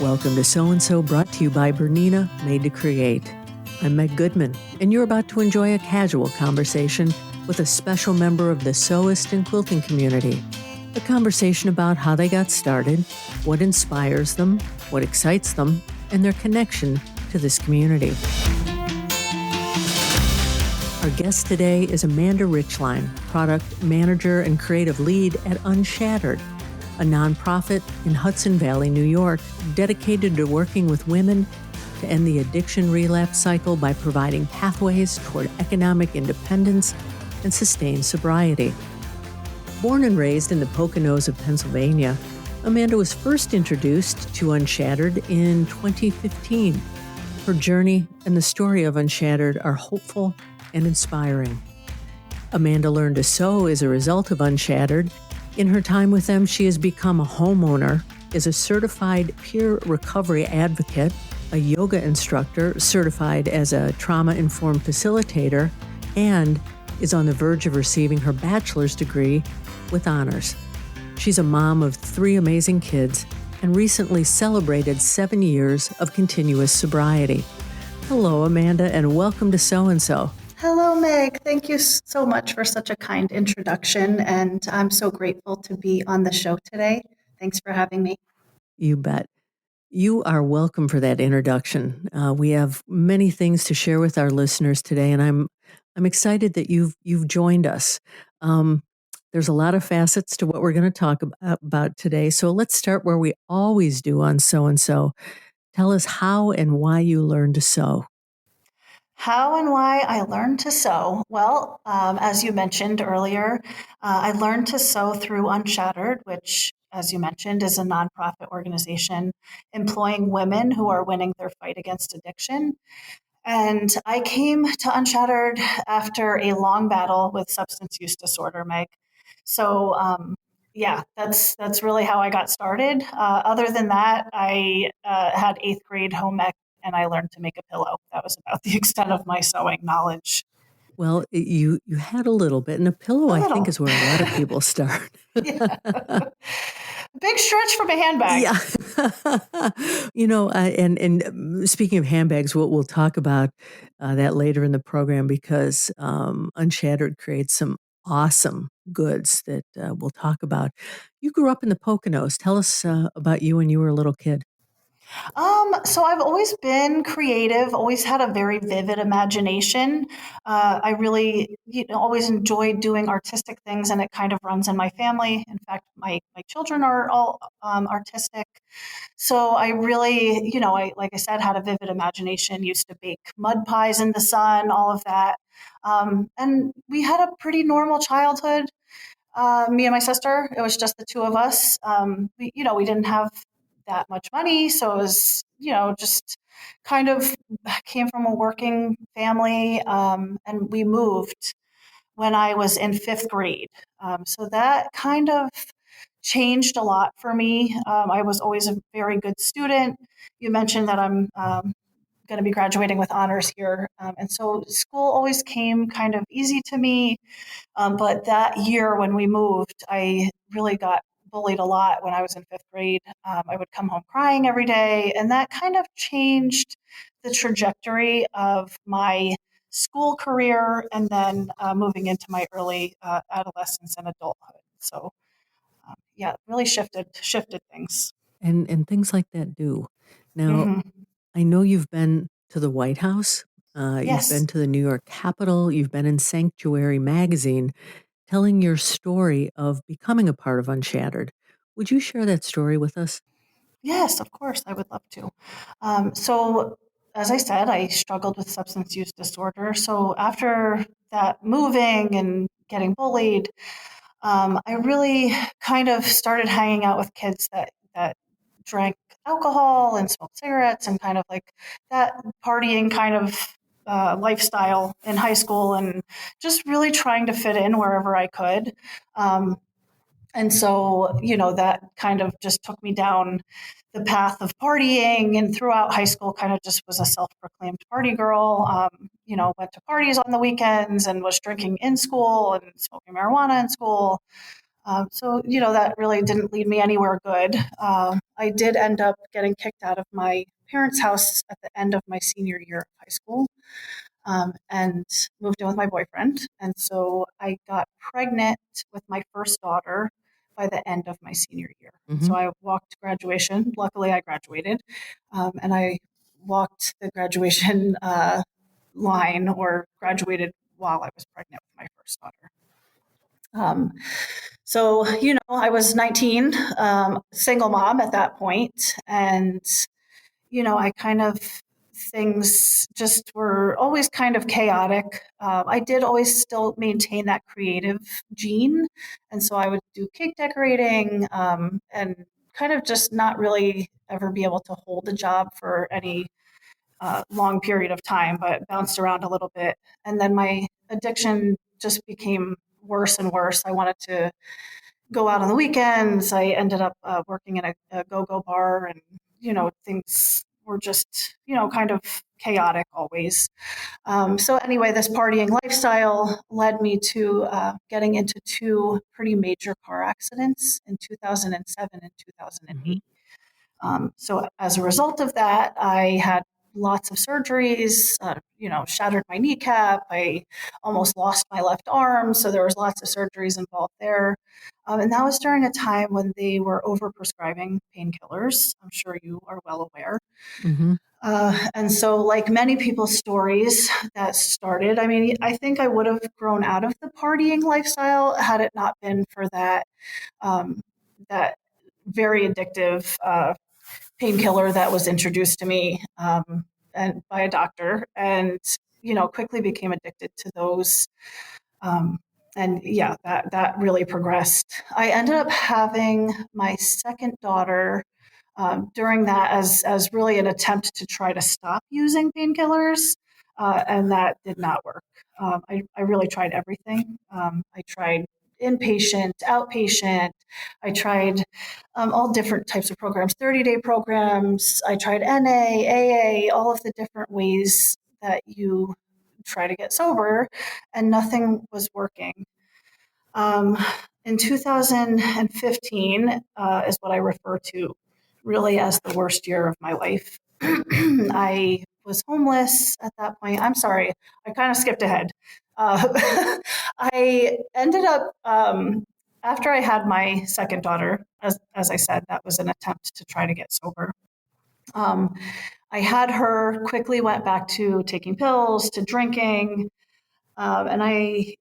Welcome to So-and-So, brought to you by Bernina, Made to Create. I'm Meg Goodman, and you're about to enjoy a casual conversation with a special member of the sewist and quilting community. A conversation about how they got started, what inspires them, what excites them, and their connection to this community. Our guest today is Amanda Richline, product manager and creative lead at Unshattered, a nonprofit in Hudson Valley, New York, dedicated to working with women to end the addiction relapse cycle by providing pathways toward economic independence and sustained sobriety. Born and raised in the Poconos of Pennsylvania, Amanda was first introduced to Unshattered in 2015. Her journey and the story of Unshattered are hopeful and inspiring. Amanda learned to sew as a result of Unshattered. In her time with them, she has become a homeowner, is a certified peer recovery advocate, a yoga instructor, certified as a trauma-informed facilitator, and is on the verge of receiving her bachelor's degree with honors. She's a mom of 3 amazing kids and recently celebrated 7 years of continuous sobriety. Hello, Amanda, and welcome to So-and-So. Hello, Meg. Thank you so much for such a kind introduction, and I'm so grateful to be on the show today. Thanks for having me. You bet. You are welcome for that introduction. We have many things to share with our listeners today, and I'm excited that you've joined us. There's a lot of facets to what we're going to talk about today. So let's start where we always do on So-and-So. Tell us how and why you learned to sew. How and why I learned to sew? Well, as you mentioned earlier, I learned to sew through Unshattered, which, as you mentioned, is a nonprofit organization employing women who are winning their fight against addiction. And I came to Unshattered after a long battle with substance use disorder, Meg. So, yeah, that's really how I got started. Other than that, I had 8th grade home ec, and I learned to make a pillow. That was about the extent of my sewing knowledge. Well, you had a little bit, and a pillow, A I little. think, is where a lot of people start. Yeah. Big stretch from a handbag. Yeah. And speaking of handbags, we'll talk about that later in the program because Unshattered creates some awesome goods that we'll talk about. You grew up in the Poconos. Tell us about you when you were a little kid. So I've always been creative, always had a very vivid imagination. I really, always enjoyed doing artistic things, and it kind of runs in my family. In fact, my children are all artistic. So I really, like I said, had a vivid imagination, used to bake mud pies in the sun, all of that. And we had a pretty normal childhood. Me and my sister, it was just the 2 of us. We didn't have that much money. So it was, just kind of came from a working family. And we moved when I was in 5th grade. So that kind of changed a lot for me. I was always a very good student. You mentioned that I'm going to be graduating with honors here. And so school always came kind of easy to me. But that year when we moved, I really got bullied a lot when I was in 5th grade. I would come home crying every day, and that kind of changed the trajectory of my school career and then moving into my early adolescence and adulthood. So, yeah, really shifted things. And things like that do. Now, Hmm. I know you've been to the White House. You've Yes. been to the New York Capitol. You've been in Sanctuary magazine, telling your story of becoming a part of Unshattered. Would you share that story with us? Yes, of course, I would love to. So, as I said, I struggled with substance use disorder. So, after that moving and getting bullied, I really kind of started hanging out with kids that drank alcohol and smoked cigarettes and kind of like that partying kind of lifestyle in high school, and just really trying to fit in wherever I could. Um, and so, that kind of just took me down the path of partying, and throughout high school kind of just was a self-proclaimed party girl. Went to parties on the weekends and was drinking in school and smoking marijuana in school. So, that really didn't lead me anywhere good. I did end up getting kicked out of my parents' house at the end of my senior year of high school, and moved in with my boyfriend. And so I got pregnant with my first daughter by the end of my senior year. So I walked graduation. Luckily, I graduated, and I walked the graduation line or graduated while I was pregnant with my first daughter. So, I was 19, single mom at that point, and I kind of, things just were always kind of chaotic. I did always still maintain that creative gene. And so I would do cake decorating, and kind of just not really ever be able to hold a job for any long period of time, but bounced around a little bit. And then my addiction just became worse and worse. I wanted to go out on the weekends. I ended up working in a go-go bar, and things were just kind of chaotic always. So anyway, this partying lifestyle led me to getting into two pretty major car accidents in 2007 and 2008. So as a result of that, I had lots of surgeries, shattered my kneecap. I almost lost my left arm. So there was lots of surgeries involved there. And that was during a time when they were overprescribing painkillers. I'm sure you are well aware. And so, like many people's stories that started, I mean, I think I would have grown out of the partying lifestyle had it not been for that very addictive painkiller that was introduced to me, and by a doctor, and quickly became addicted to those. And yeah, that really progressed. I ended up having my second daughter during that as really an attempt to try to stop using painkillers, and that did not work. I really tried everything. I tried inpatient, outpatient. I tried all different types of programs, 30-day programs. I tried NA, AA, all of the different ways that you try to get sober, and nothing was working. In 2015 is what I refer to really as the worst year of my life. I was homeless at that point. I'm sorry, I kind of skipped ahead. I ended up, after I had my second daughter, as I said, that was an attempt to try to get sober. I had her, quickly went back to taking pills, to drinking, and I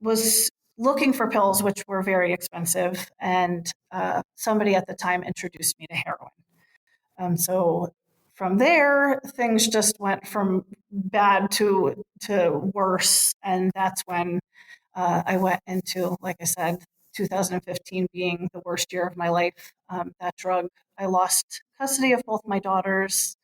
was looking for pills, which were very expensive. And somebody at the time introduced me to heroin. So from there, things just went from bad to worse. And that's when I went into, like I said, 2015 being the worst year of my life. That drug, I lost custody of both my daughters.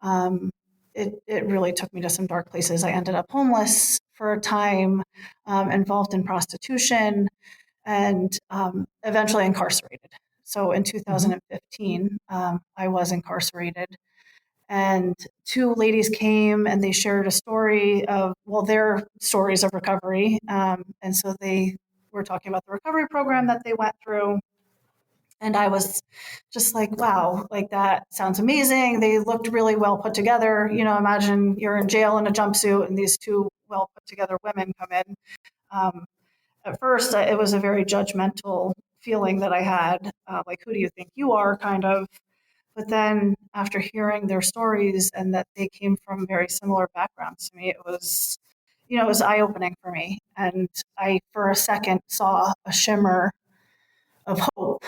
Um, it really took me to some dark places. I ended up homeless for a time, involved in prostitution, and eventually incarcerated. So in 2015, I was incarcerated. And two ladies came and they shared a story of, well, their stories of recovery. And so they were talking about the recovery program that they went through. And I was just like, wow, like that sounds amazing. They looked really well put together. Imagine you're in jail in a jumpsuit and these two well put together women come in. At first, it was a very judgmental feeling that I had, like, who do you think you are, kind of. But then after hearing their stories and that they came from very similar backgrounds to me, it was eye opening for me. And I, for a second, saw a shimmer of hope.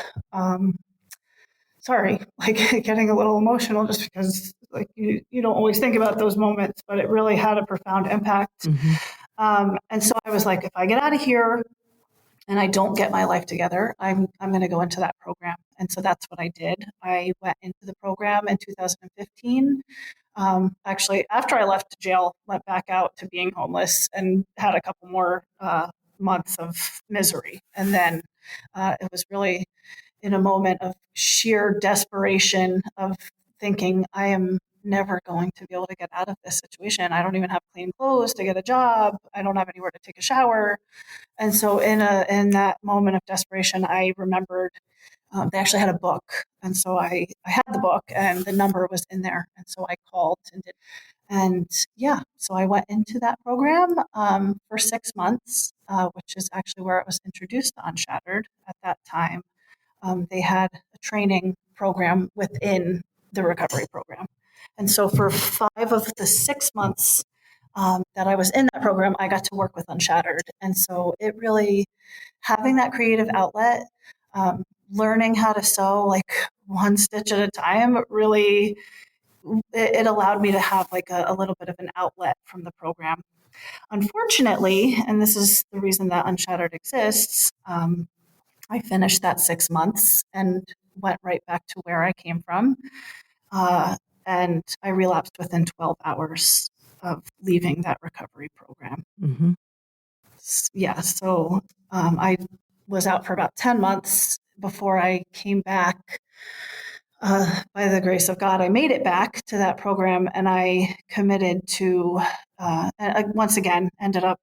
Sorry, like getting a little emotional just because like you don't always think about those moments, but it really had a profound impact. And so I was like, if I get out of here and I don't get my life together, I'm going to go into that program. And so that's what I did. I went into the program in 2015. Actually, after I left jail, went back out to being homeless and had a couple more months of misery. And then it was really in a moment of sheer desperation of thinking, I am never going to be able to get out of this situation. I don't even have clean clothes to get a job. I don't have anywhere to take a shower. And so in that moment of desperation, I remembered they actually had a book. And so I had the book and the number was in there. And so I called and did. And yeah, so I went into that program for 6 months, which is actually where I was introduced to Unshattered at that time. They had a training program within the recovery program. And so for 5 of the 6 months that I was in that program, I got to work with Unshattered. And so it really, having that creative outlet, learning how to sew like one stitch at a time, really, it allowed me to have like a little bit of an outlet from the program. Unfortunately, and this is the reason that Unshattered exists, I finished that 6 months and went right back to where I came from. Uh, and I relapsed within 12 hours of leaving that recovery program. Mm-hmm. Yeah, so I was out for about 10 months before I came back. By the grace of God, I made it back to that program and I committed to, once again, ended up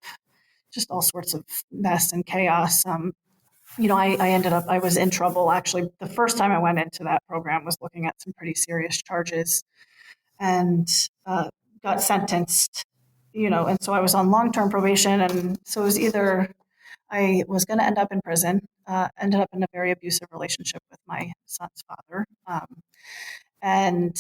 just all sorts of mess and chaos. I ended up, I was in trouble. Actually, the first time I went into that program was looking at some pretty serious charges and got sentenced, and so I was on long-term probation. And so it was either I was going to end up in prison, ended up in a very abusive relationship with my son's father. And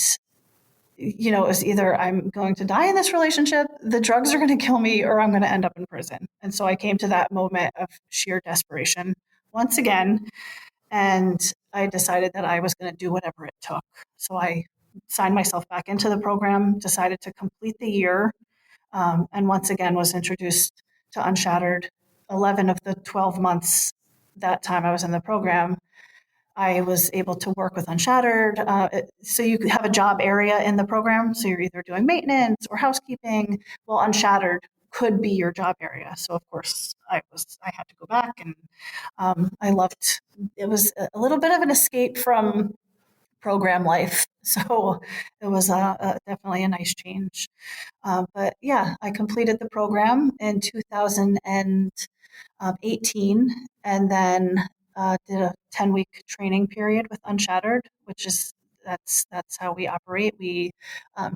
it was either I'm going to die in this relationship, the drugs are going to kill me, or I'm going to end up in prison. And so I came to that moment of sheer desperation once again, and I decided that I was going to do whatever it took. So I signed myself back into the program, decided to complete the year, and once again was introduced to Unshattered. 11 of the 12 months that time I was in the program, I was able to work with Unshattered. So you have a job area in the program. So you're either doing maintenance or housekeeping. Well, Unshattered could be your job area. So of course I had to go back, and I loved. It was a little bit of an escape from program life. So it was definitely a nice change. But yeah, I completed the program in 2018, and then did a 10-week training period with Unshattered, which is that's how we operate. We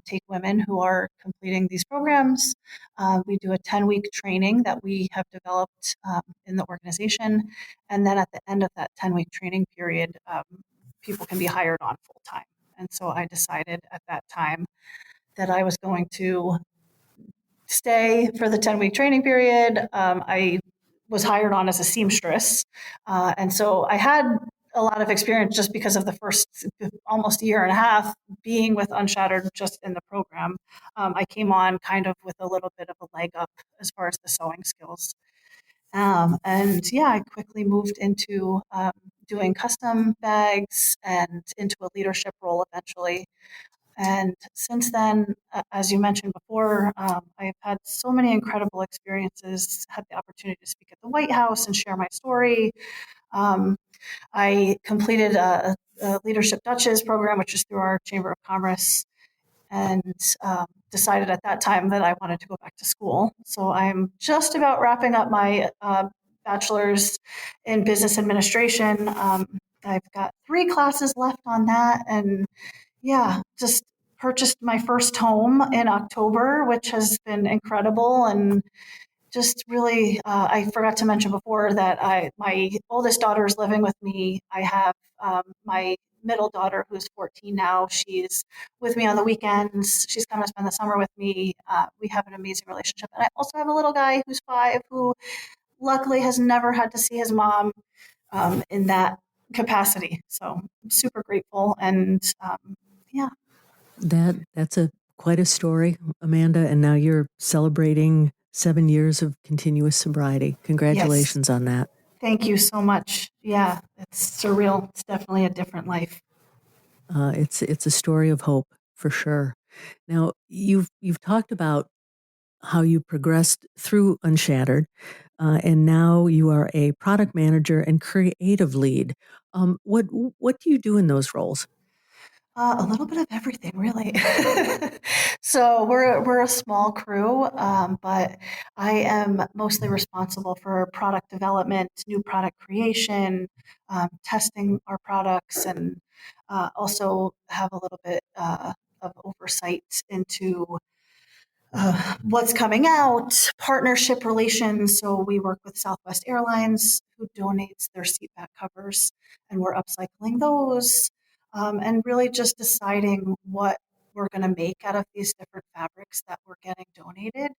take women who are completing these programs. We do a 10-week training that we have developed in the organization, and then at the end of that 10-week training period, people can be hired on full time. And so I decided at that time that I was going to stay for the 10-week training period. I was hired on as a seamstress. And so I had a lot of experience just because of the first almost year and a half being with Unshattered just in the program. I came on kind of with a little bit of a leg up as far as the sewing skills. And yeah, I quickly moved into doing custom bags and into a leadership role eventually. And since then, as you mentioned before, I've had so many incredible experiences, had the opportunity to speak at the White House and share my story. Um, I completed a Leadership Dutches program, which is through our Chamber of Commerce, and decided at that time that I wanted to go back to school. So I'm just about wrapping up my bachelor's in business administration. I've got 3 classes left on that, and yeah, just purchased my first home in October, which has been incredible. And just really, I forgot to mention before that my oldest daughter is living with me. I have my middle daughter who's 14 now. She's with me on the weekends. She's come to spend the summer with me. We have an amazing relationship. And I also have a little guy who's 5 who luckily has never had to see his mom in that capacity. So I'm super grateful. And yeah. That's quite a story, Amanda. And now you're celebrating 7 years of continuous sobriety. Congratulations Yes. on that. Thank you so much. Yeah, it's surreal. It's definitely a different life. It's a story of hope for sure. Now you've talked about how you progressed through Unshattered, and now you are a product manager and creative lead. What do you do in those roles? A little bit of everything, really. So we're a small crew, but I am mostly responsible for product development, new product creation, testing our products, and also have a little bit of oversight into what's coming out, partnership relations. So we work with Southwest Airlines, who donates their seat back covers, and we're upcycling those, and really just deciding what we're going to make out of these different fabrics that we're getting donated,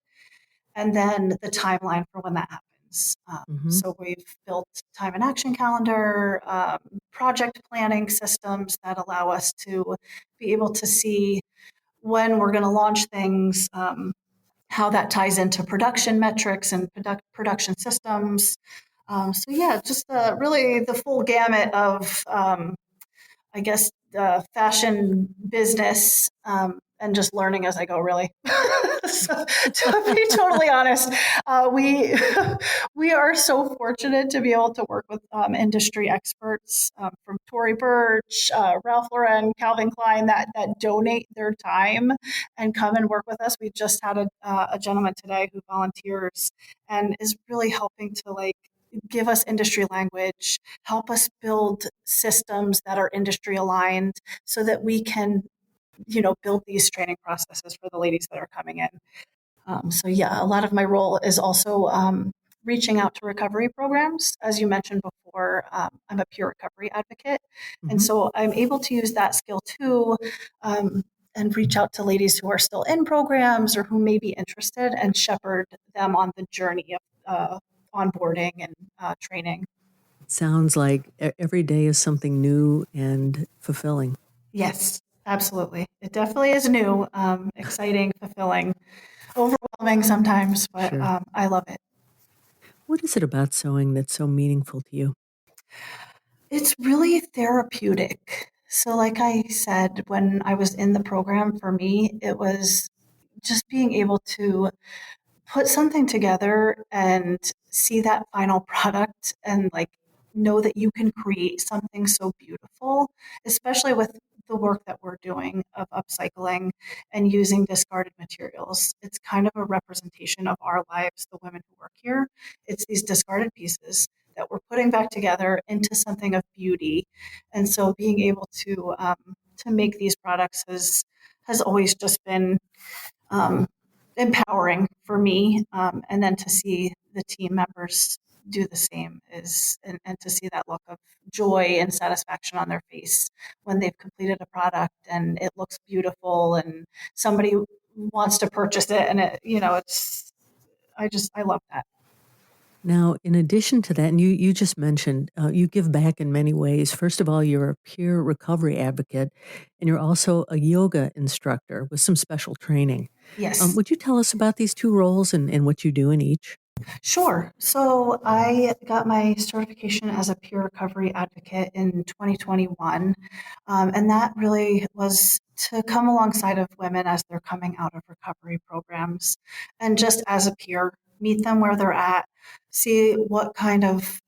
and then the timeline for when that happens. Hmm. So we've built time and action calendar, project planning systems that allow us to be able to see when we're going to launch things, how that ties into production metrics and production systems. So yeah, just really the full gamut of, I guess, fashion business, and just learning as I go, really. So, to be totally honest, we we are so fortunate to be able to work with industry experts, from Tory Burch, Ralph Lauren, Calvin Klein, that donate their time and come and work with us. We just had a gentleman today who volunteers and is really helping to like give us industry language, help us build systems that are industry aligned so that we can, build these training processes for the ladies that are coming in. So yeah, a lot of my role is also reaching out to recovery programs. As you mentioned before, I'm a peer recovery advocate. And Hmm. so I'm able to use that skill too, and reach out to ladies who are still in programs or who may be interested and shepherd them on the journey of onboarding and training. It sounds like every day is something new and fulfilling. Yes, absolutely. It definitely is new, exciting, fulfilling, overwhelming sometimes, but Sure. I love it. What is it about sewing that's so meaningful to you? It's really therapeutic. So, like I said, when I was in the program, for me, it was just being able to put something together and see that final product and like know that you can create something so beautiful, especially with the work that we're doing of upcycling and using discarded materials. It's kind of a representation of our lives, the women who work here. It's these discarded pieces that we're putting back together into something of beauty. And so being able to make these products has always just been um, empowering for me. And then to see the team members do the same and to see that look of joy and satisfaction on their face when they've completed a product and it looks beautiful and somebody wants to purchase it. And I love that. Now, in addition to that, and you just mentioned you give back in many ways. First of all, you're a peer recovery advocate, and you're also a yoga instructor with some special training. Yes. Would you tell us about these two roles and what you do in each? Sure. So I got my certification as a peer recovery advocate in 2021. And that really was to come alongside of women as they're coming out of recovery programs and just as a peer, meet them where they're at, see what kind of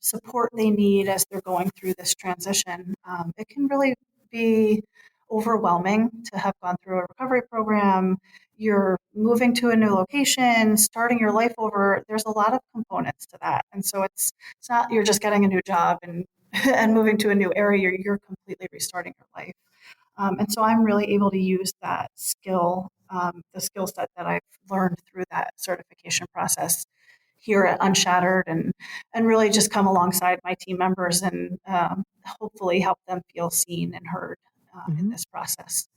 support they need as they're going through this transition. It can really be overwhelming to have gone through a recovery program. You're moving to a new location, starting your life over. There's a lot of components to that, and so it's not you're just getting a new job and and moving to a new area. You're completely restarting your life, and so I'm really able to use that skill, the skill set that I've learned through that certification process here at Unshattered, and really just come alongside my team members and hopefully help them feel seen and heard in Hmm. this process.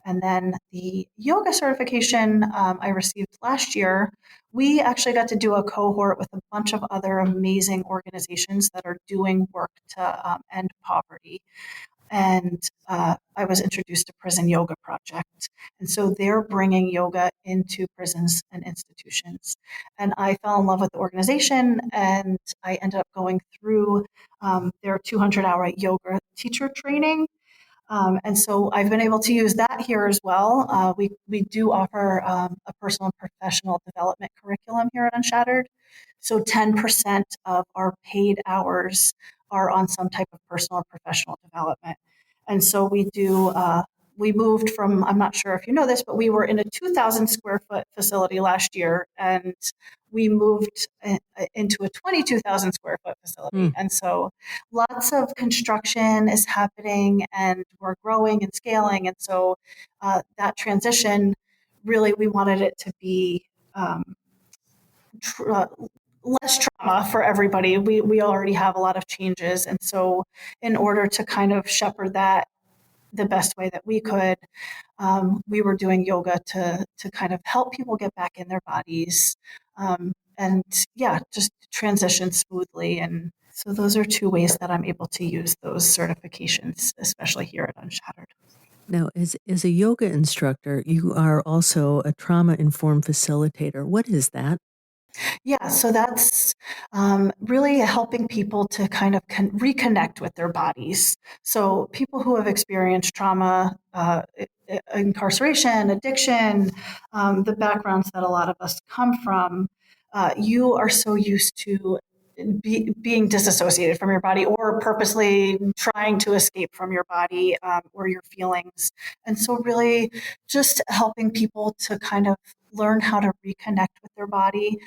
And then the yoga certification I received last year, we actually got to do a cohort with a bunch of other amazing organizations that are doing work to end poverty. And I was introduced to Prison Yoga Project. And so they're bringing yoga into prisons and institutions. And I fell in love with the organization and I ended up going through their 200-hour yoga teacher training, and so I've been able to use that here as well. We do offer a personal and professional development curriculum here at Unshattered. So 10% of our paid hours are on some type of personal or professional development. And so we moved from, I'm not sure if you know this, but we were in a 2,000 square foot facility last year, and we moved into a 22,000 square foot facility. And so lots of construction is happening, and we're growing and scaling. And so that transition, really, we wanted it to be tr- uh, less trauma for everybody. We already have a lot of changes. And so, in order to kind of shepherd that the best way that we could, we were doing yoga to kind of help people get back in their bodies, and yeah, just transition smoothly. And so those are two ways that I'm able to use those certifications, especially here at Unshattered. Now, as a yoga instructor, you are also a trauma-informed facilitator. What is that? Yeah, so that's really helping people to kind of reconnect with their bodies. So people who have experienced trauma, incarceration, addiction, the backgrounds that a lot of us come from, you are so used to being disassociated from your body or purposely trying to escape from your body, or your feelings. And so really just helping people to kind of learn how to reconnect with their body,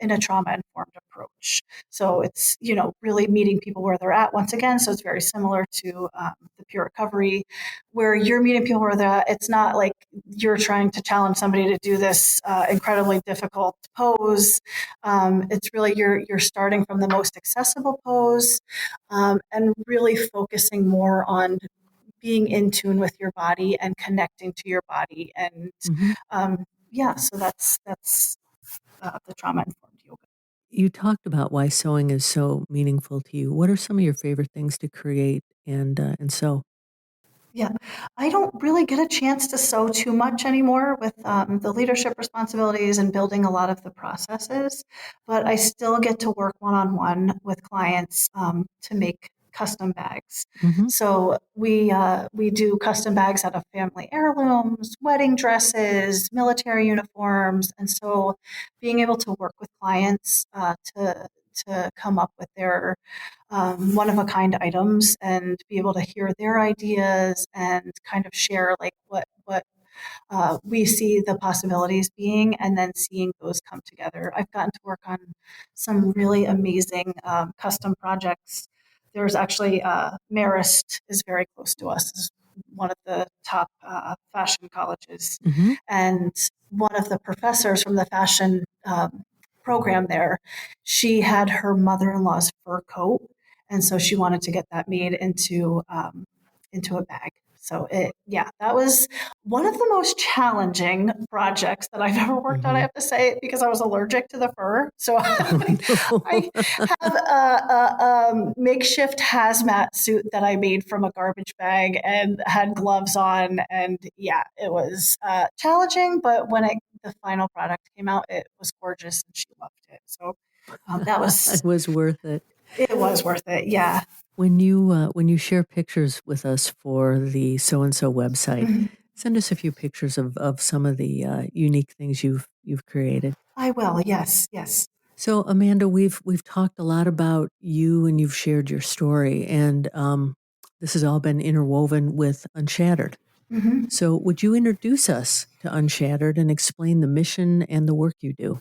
in a trauma informed approach. So it's, really meeting people where they're at once again. So it's very similar to the peer recovery, where you're meeting people where they're at. It's not like you're trying to challenge somebody to do this incredibly difficult pose. It's really you're starting from the most accessible pose, and really focusing more on being in tune with your body and connecting to your body. And yeah, so that's the trauma informed yoga. You talked about why sewing is so meaningful to you. What are some of your favorite things to create and sew? Yeah, I don't really get a chance to sew too much anymore with the leadership responsibilities and building a lot of the processes, but I still get to work one on one with clients, to make custom bags. Hmm. So we do custom bags out of family heirlooms, wedding dresses, military uniforms, and so being able to work with clients, to come up with their one of a kind items and be able to hear their ideas and kind of share like what we see the possibilities being, and then seeing those come together. I've gotten to work on some really amazing custom projects. There's actually Marist is very close to us, is one of the top fashion colleges, Hmm. and one of the professors from the fashion program there, she had her mother-in-law's fur coat, and so she wanted to get that made into a bag. So yeah, that was one of the most challenging projects that I've ever worked on. I Hmm. have to say, because I was allergic to the fur, so Oh, I no. have a makeshift hazmat suit that I made from a garbage bag and had gloves on, and yeah, it was challenging. But when the final product came out, it was gorgeous, and she loved it. So that It was worth it. it was worth it. Yeah. When you share pictures with us for the so and so website, send us a few pictures of some of the unique things you've created. I will. Yes. Yes. So, Amanda, we've talked a lot about you, and you've shared your story, and this has all been interwoven with Unshattered. Hmm. So, would you introduce us to Unshattered and explain the mission and the work you do?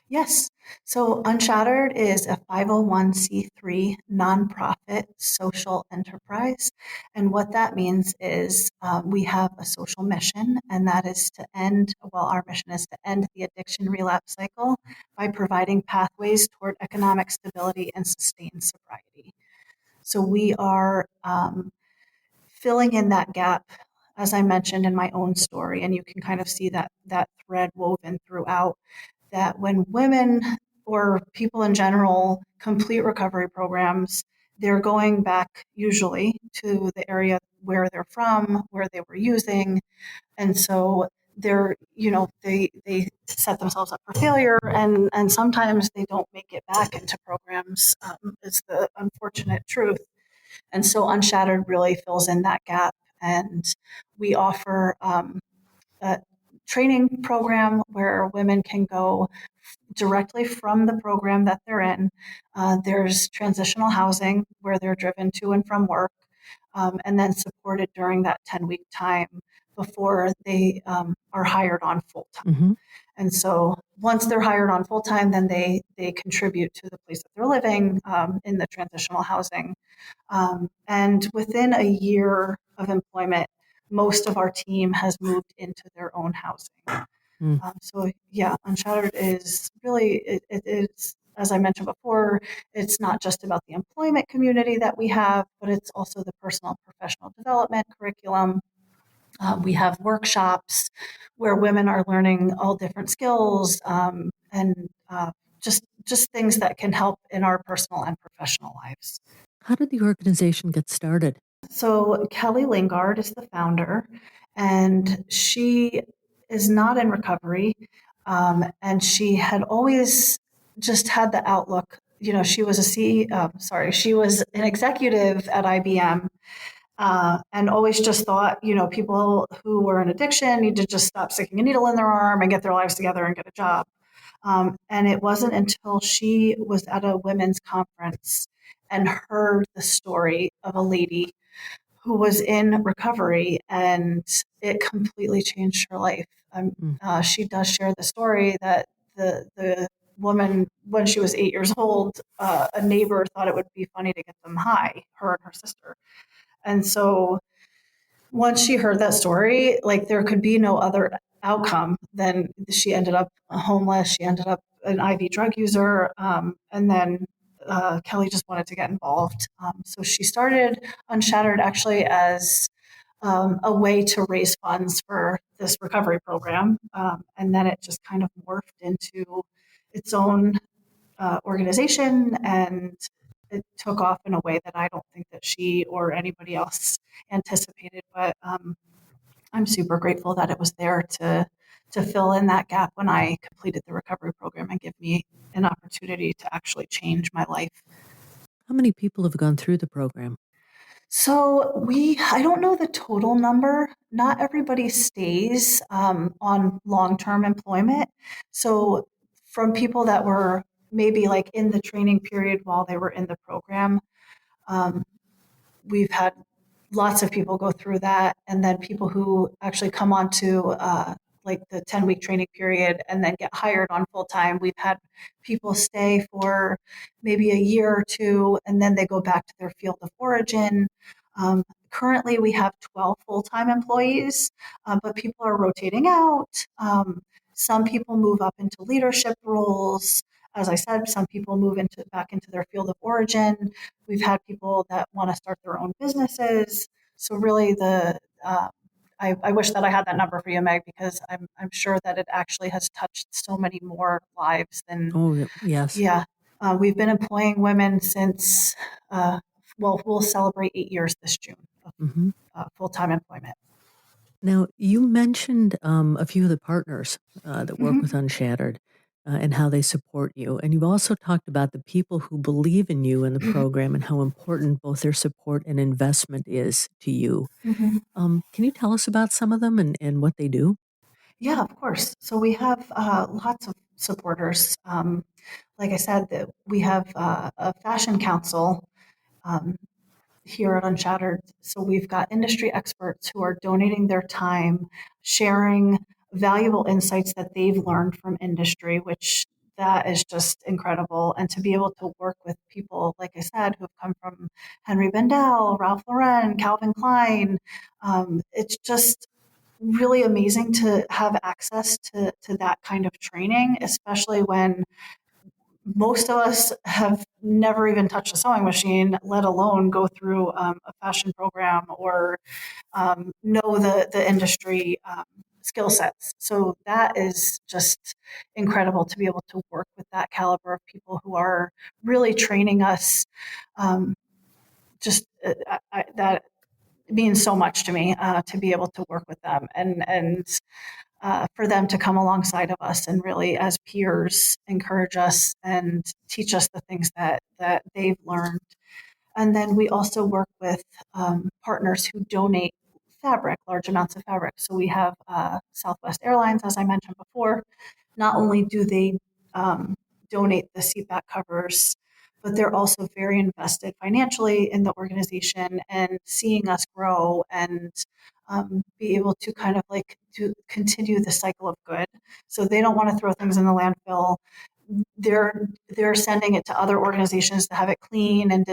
Yes. So Unshattered is a 501c3 nonprofit social enterprise. And what that means is, we have a social mission, and that is to end, well, our mission is to end the addiction relapse cycle by providing pathways toward economic stability and sustained sobriety. So we are filling in that gap, as I mentioned in my own story, and you can kind of see that thread woven throughout, that when women or people in general complete recovery programs, they're going back usually to the area where they're from, where they were using. And so they set themselves up for failure, and sometimes they don't make it back into programs, is the unfortunate truth. And so Unshattered really fills in that gap. And we offer a training program where women can go directly from the program that they're in. There's transitional housing where they're driven to and from work. and then supported during that 10-week time before they are hired on full time. Mm-hmm. And so once they're hired on full time, then they contribute to the place that they're living in the transitional housing. And within a year of employment, most of our team has moved into their own housing. Mm. So yeah, Unshattered is really, it is, as I mentioned before, it's not just about the employment community that we have, but it's also the personal and professional development curriculum. We have workshops where women are learning all different skills and just things that can help in our personal and professional lives. How did the organization get started? So Kelly Lyndgaard is the founder, and she is not in recovery, and she had always just had the outlook. You know, she was she was an executive at IBM, and always just thought, you know, people who were in addiction need to just stop sticking a needle in their arm and get their lives together and get a job. And it wasn't until she was at a women's conference and heard the story of a lady who was in recovery, and it completely changed her life. She does share the story that the woman, when she was 8 years old, a neighbor thought it would be funny to get them high, her and her sister. And so once she heard that story, like there could be no other outcome than she ended up homeless. She ended up an IV drug user. And then Kelly just wanted to get involved. So she started Unshattered actually as a way to raise funds for this recovery program. And then it just kind of morphed into its own organization, and it took off in a way that I don't think that she or anybody else anticipated. But I'm super grateful that it was there to fill in that gap when I completed the recovery program and give me an opportunity to actually change my life. How many people have gone through the program? So I don't know the total number. Not everybody stays on long-term employment. So from people that were maybe like in the training period while they were in the program, um, we've had lots of people go through that, and then people who actually come on to like the 10-week training period and then get hired on full time. We've had people stay for maybe a year or two, and then they go back to their field of origin. Currently, we have 12 full-time employees, but people are rotating out. Some people move up into leadership roles. As I said, some people move back into their field of origin. We've had people that want to start their own businesses. So really, I wish that I had that number for you, Meg, because I'm sure that it actually has touched so many more lives than. Oh, yes. Yeah. We've been employing women since, we'll celebrate 8 years this June of Mm-hmm. full-time employment. Now, you mentioned a few of the partners that work with Mm-hmm. Unshattered and how they support you. And you've also talked about the people who believe in you in the program and how important both their support and investment is to you. Mm-hmm. Can you tell us about some of them and what they do? Yeah, of course. So we have lots of supporters. Like I said, that we have a fashion council um, here at Unshattered. So we've got industry experts who are donating their time, sharing valuable insights that they've learned from industry, which that is just incredible. And to be able to work with people, like I said, who have come from Henry Bendel, Ralph Lauren, Calvin Klein, it's just really amazing to have access to that kind of training, especially when most of us have never even touched a sewing machine, let alone go through a fashion program or know the industry skill sets. So that is just incredible to be able to work with that caliber of people who are really training us. Um, just that means so much to me to be able to work with them and for them to come alongside of us and really, as peers, encourage us and teach us the things that they've learned. And then we also work with partners who donate fabric, large amounts of fabric. So we have Southwest Airlines, as I mentioned before. Not only do they donate the seat back covers but they're also very invested financially in the organization and seeing us grow and be able to kind of like to continue the cycle of good. So they don't want to throw things in the landfill. They're sending it to other organizations to have it clean and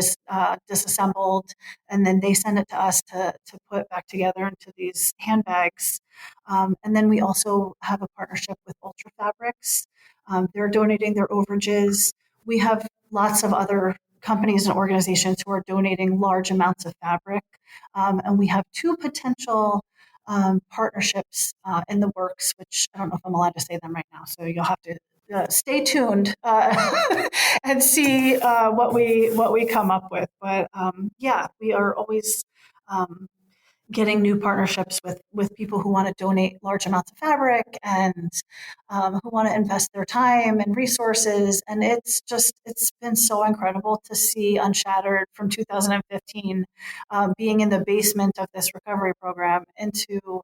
disassembled, and then they send it to us to put back together into these handbags. And then we also have a partnership with Ultra Fabrics. They're donating their overages. We have lots of other companies and organizations who are donating large amounts of fabric, and we have two potential partnerships in the works, which I don't know if I'm allowed to say them right now, so you'll have to stay tuned and see what we come up with. But yeah, we are always getting new partnerships with people who want to donate large amounts of fabric and who want to invest their time and resources. And it's been so incredible to see Unshattered from 2015 being in the basement of this recovery program into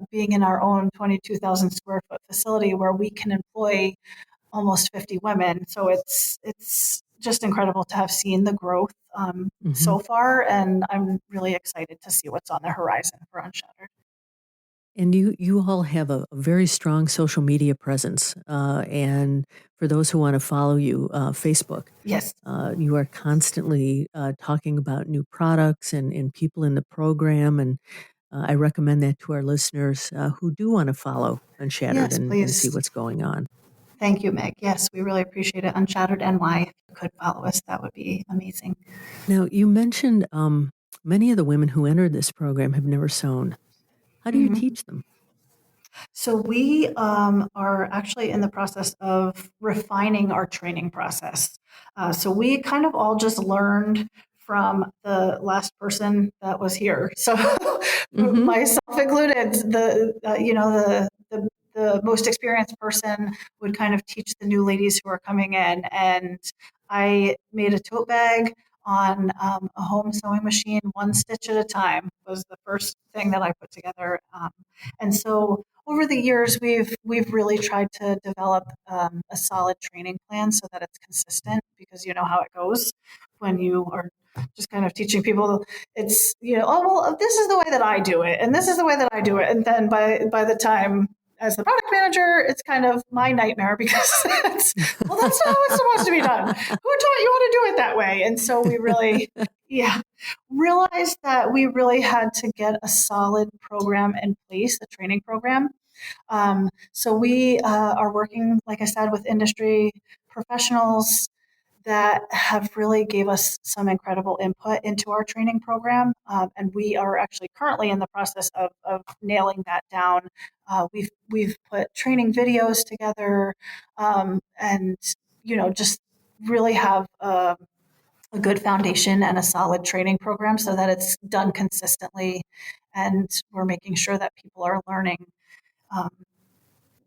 being in our own 22,000 square foot facility where we can employ almost 50 women. So it's just incredible to have seen the growth so far, and I'm really excited to see what's on the horizon for Unshattered. And you all have a very strong social media presence. And for those who want to follow you, Facebook. Yes. You are constantly talking about new products and people in the program. And I recommend that to our listeners who do want to follow Unshattered Yes, and see please. what's going on. Thank you, Meg. Yes, we really appreciate it. Unshattered NY, if you could follow us, that would be amazing. Now, you mentioned many of the women who entered this program have never sewn. How do you teach them? So we are actually in the process of refining our training process. So we kind of all just learned from the last person that was here. So myself included, the most experienced person would kind of teach the new ladies who are coming in. And I made a tote bag on a home sewing machine, one stitch at a time was the first thing that I put together. And so over the years, we've really tried to develop a solid training plan so that it's consistent, because you know how it goes when you are just kind of teaching people. It's, oh well, this is the way that I do it, and this is the way that I do it, and then by the time as the product manager, it's kind of my nightmare because that's not how it's supposed to be done. Who taught you how to do it that way? And so we really, realized that we really had to get a solid program in place, a training program. So we are working, like I said, with industry professionals that have really gave us some incredible input into our training program. And we are actually currently in the process of nailing that down. We've put training videos together, and just really have a good foundation and a solid training program so that it's done consistently, and we're making sure that people are learning um,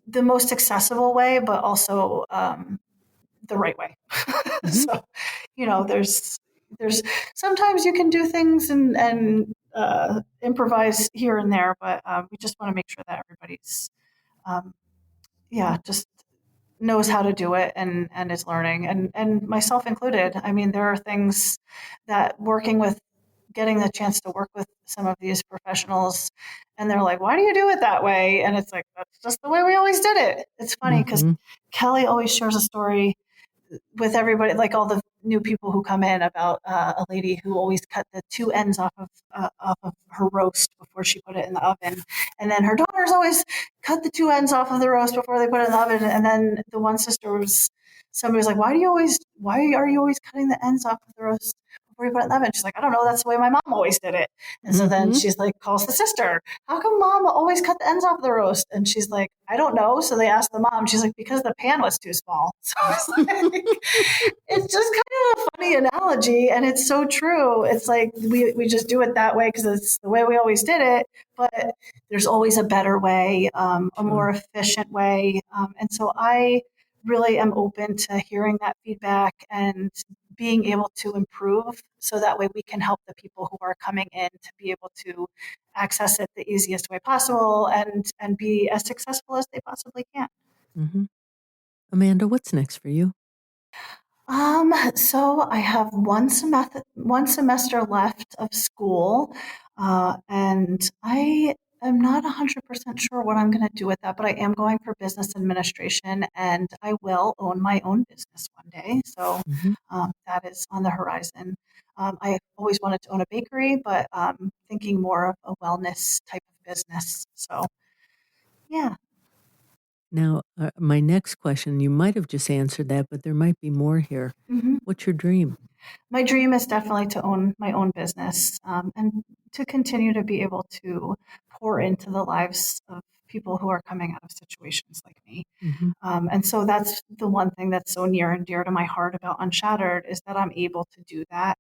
the most accessible way, but also the right way. So, there's sometimes you can do things and improvise here and there, but we just want to make sure that everybody's, just knows how to do it and is learning, and myself included. I mean, there are things that getting the chance to work with some of these professionals, and they're like, why do you do it that way? And it's like, that's just the way we always did it. It's funny because Kelly always shares a story with everybody, like all the new people who come in, about a lady who always cut the two ends off of her roast before she put it in the oven, and then her daughters always cut the two ends off of the roast before they put it in the oven. And then the one sister somebody was like, why are you always cutting the ends off of the roast before you put it in the oven? She's like, I don't know, that's the way my mom always did it. And so then she's like, calls the sister, how come mom always cut the ends off of the roast? And she's like, I don't know. So they asked the mom. She's like, because the pan was too small. So it's like, it's just kind of a funny analogy, and it's so true. It's like we just do it that way because it's the way we always did it, but there's always a better way, a more efficient way. And so I really am open to hearing that feedback and being able to improve, so that way we can help the people who are coming in to be able to access it the easiest way possible and be as successful as they possibly can. Amanda, what's next for you? So I have one semester left of school, and I am not 100% sure what I'm going to do with that, but I am going for business administration, and I will own my own business one day. So Mhm. that is on the horizon. I always wanted to own a bakery, but thinking more of a wellness type of business. So yeah. Now, my next question, you might have just answered that, but there might be more here. Mhm. What's your dream? My dream is definitely to own my own business, and to continue to be able to pour into the lives of people who are coming out of situations like me. Mhm. And so that's the one thing that's so near and dear to my heart about Unshattered is that I'm able to do that.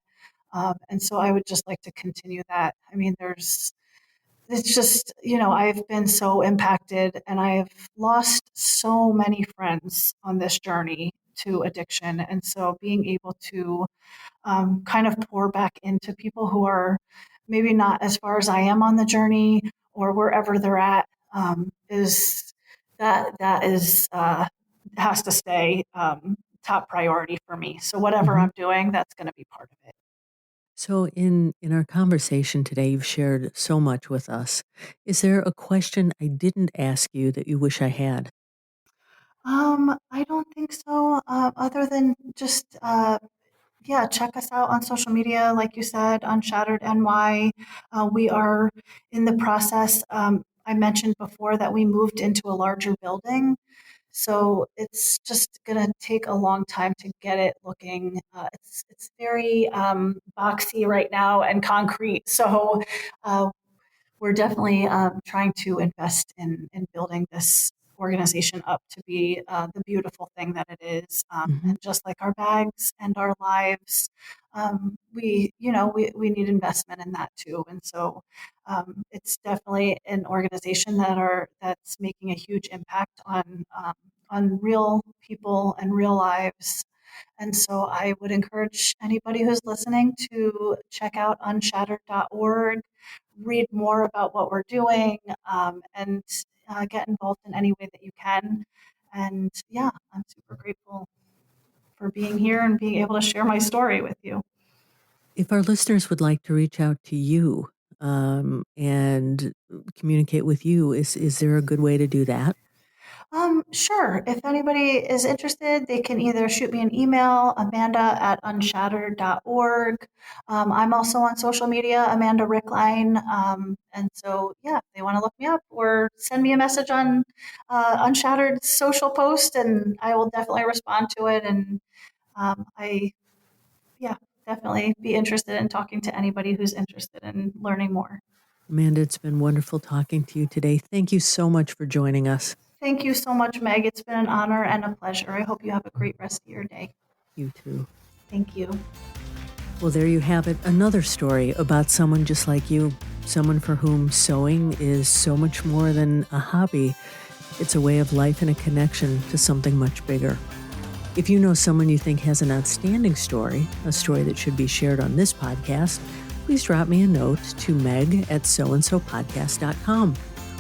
And so I would just like to continue that. I mean, it's just, I've been so impacted and I've lost so many friends on this journey to addiction. And so being able to kind of pour back into people who are maybe not as far as I am on the journey or wherever they're at, is that is has to stay top priority for me. So whatever Mhm. I'm doing, that's going to be part of it. So, in our conversation today, you've shared so much with us. Is there a question I didn't ask you that you wish I had? I don't think so. Other than just yeah, check us out on social media, like you said, Unshattered NY. We are in the process. I mentioned before that we moved into a larger building. So it's just going to take a long time to get it looking. It's very boxy right now and concrete. So uh, we're definitely trying to invest in building this organization up to be the beautiful thing that it is. Mhm. And just like our bags and our lives, we need investment in that too. And so it's definitely an organization that's making a huge impact on real people and real lives. And so I would encourage anybody who's listening to check out unshattered.org, read more about what we're doing, and get involved in any way that you can. And yeah, I'm super grateful for being here and being able to share my story with you. If our listeners would like to reach out to you and communicate with you, is there a good way to do that? Sure. If anybody is interested, they can either shoot me an email, amanda@unshattered.org. I'm also on social media, Amanda Richline. And so, yeah, if they want to look me up or send me a message on Unshattered social post, and I will definitely respond to it. And yeah, definitely be interested in talking to anybody who's interested in learning more. Amanda, it's been wonderful talking to you today. Thank you so much for joining us. Thank you so much, Meg. It's been an honor and a pleasure. I hope you have a great rest of your day. You too. Thank you. Well, there you have it. Another story about someone just like you, someone for whom sewing is so much more than a hobby. It's a way of life and a connection to something much bigger. If you know someone you think has an outstanding story, a story that should be shared on this podcast, please drop me a note to meg@soandsopodcast.com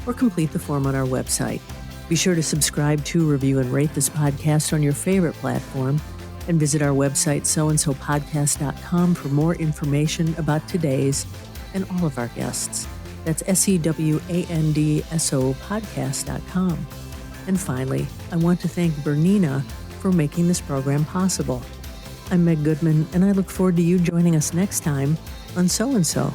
or complete the form on our website. Be sure to subscribe to, review, and rate this podcast on your favorite platform, and visit our website, soandsopodcast.com, for more information about today's and all of our guests. That's SEWANDSO podcast.com. And finally, I want to thank Bernina for making this program possible. I'm Meg Goodman, and I look forward to you joining us next time on So and So.